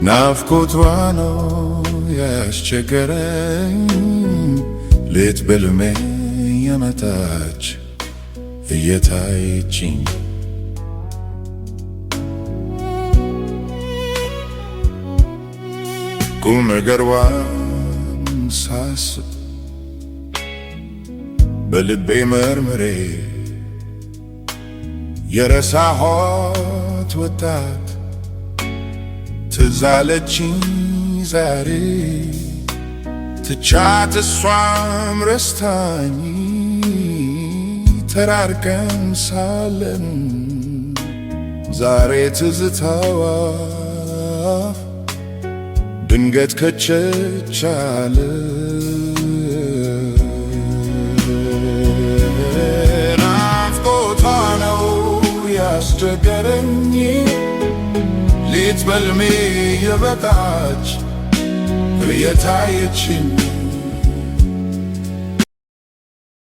ናፍቆቷ ነው ያስቸገረኝ ሌት በልሜ የመጣች እየታየችኝ ቁም ነገሯን ሳስብ በልቤ መርምሬ የረሳኋት ወጣት ትዝ አለችኝ ዛሬ ትቻት እሷም ረስታኝ ተራርቀን ሳለን ዛሬ ትዝታዋ ድንገት ከቸች አለ። ናፍቆቷ ነው ያስቸገረኝ ሌት በልሜ የመጣች እየታየችኝ